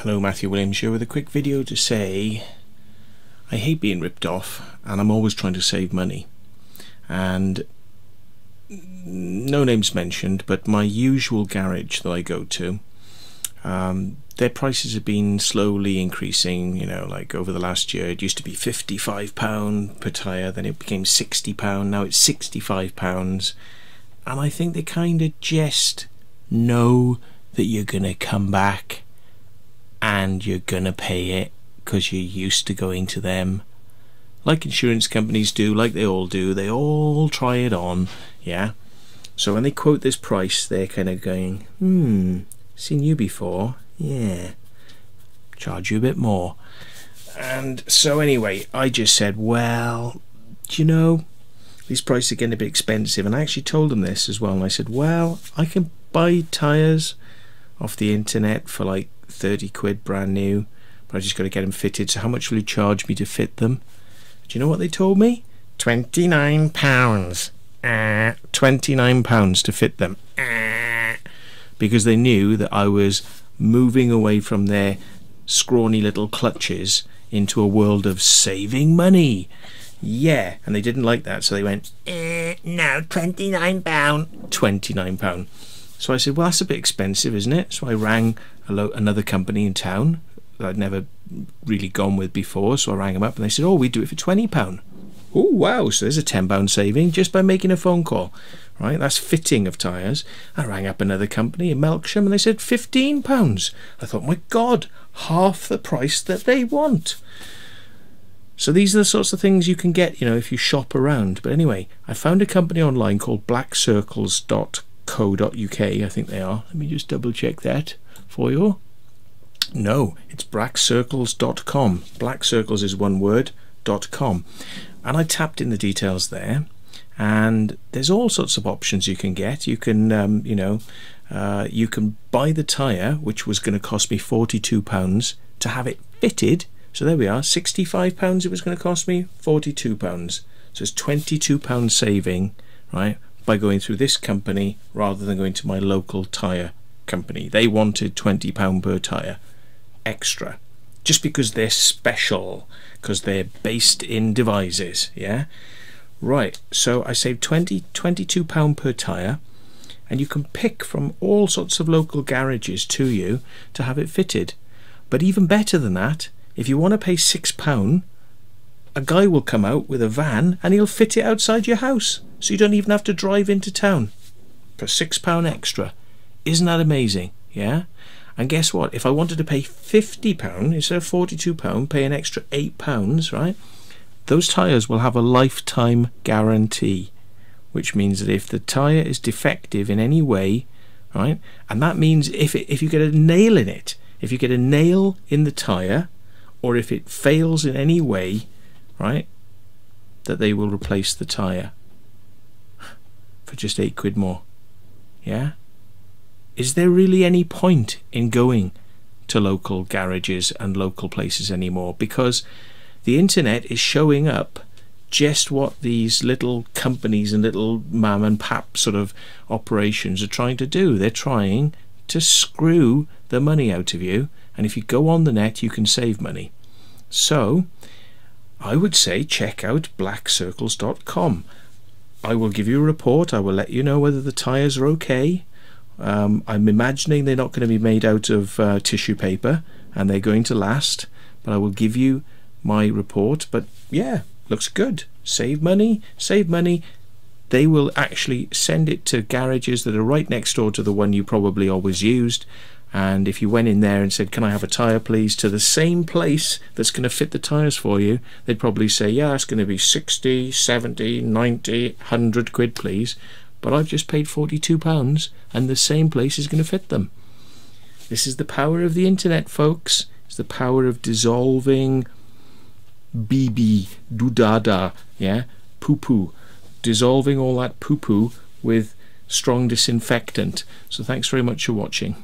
Hello, Matthew Williams here with a quick video to say I hate being ripped off and I'm always trying to save money. And no names mentioned, but my usual garage that I go to, their prices have been slowly increasing. You know, like over the last year it used to be £55 per tyre, then it became £60, now it's £65, and I think they kind of just know that you're gonna come back and you're gonna pay it because you're used to going to them, like insurance companies do, like they all do. They all try it on, yeah. So when they quote this price, they're kind of going, seen you before, yeah, charge you a bit more. And so anyway, I just said, well, do you know, these prices are getting a bit expensive. And I actually told them this as well, and I said, well, I can buy tyres off the internet for like 30 quid brand new, but I just got to get them fitted. So how much will you charge me to fit them? Do you know what they told me? £29. £29 to fit them, because they knew that I was moving away from their scrawny little clutches into a world of saving money. Yeah, and they didn't like that, so they went, no, £29. £29. So I said, well, that's a bit expensive, isn't it? So I rang another company in town that I'd never really gone with before. So I rang them up and they said, oh, we do it for £20. Oh, wow, so there's a £10 saving just by making a phone call, right? That's fitting of tyres. I rang up another company in Melksham and they said £15. I thought, my God, half the price that they want. So these are the sorts of things you can get, you know, if you shop around. But anyway, I found a company online called blackcircles.co.uk, I think they are. Let me just double check that for you. No, it's blackcircles.com. Black Circles is one word, .com. And I tapped in the details there, and there's all sorts of options you can get. You can, you can buy the tyre, which was going to cost me £42 to have it fitted. So there we are, £65 it was going to cost me, £42. So it's £22 saving, right, by going through this company rather than going to my local tyre company. They wanted £20 per tyre extra, just because they're special, because they're based in Devizes, yeah. Right, so I saved £22 per tyre, and you can pick from all sorts of local garages to you to have it fitted. But even better than that, if you want to pay £6, a guy will come out with a van and he'll fit it outside your house, so you don't even have to drive into town for £6 extra. Isn't that amazing? Yeah. And guess what? If I wanted to pay £50 instead of £42, pay an extra £8, right? Those tyres will have a lifetime guarantee, which means that if the tyre is defective in any way, right, and that means if you get a nail in it, if you get a nail in the tyre, or if it fails in any way, right, that they will replace the tyre for just 8 quid more. Yeah? Is there really any point in going to local garages and local places anymore? Because the internet is showing up just what these little companies and little mam and pap sort of operations are trying to do. They're trying to screw the money out of you, and if you go on the net you can save money. So I would say check out blackcircles.com. I will give you a report. I will let you know whether the tyres are okay. I'm imagining they're not going to be made out of tissue paper and they're going to last, but I will give you my report. But yeah, looks good. Save money, save money. They will actually send it to garages that are right next door to the one you probably always used, and if you went in there and said, can I have a tyre please, to the same place that's going to fit the tyres for you, they'd probably say, yeah, it's going to be 60, 70, 90, 100 quid please, but I've just paid £42 and the same place is going to fit them. This is the power of the internet, folks. It's the power of dissolving BB, dudada, yeah, poo-poo, dissolving all that poo-poo with strong disinfectant. So thanks very much for watching.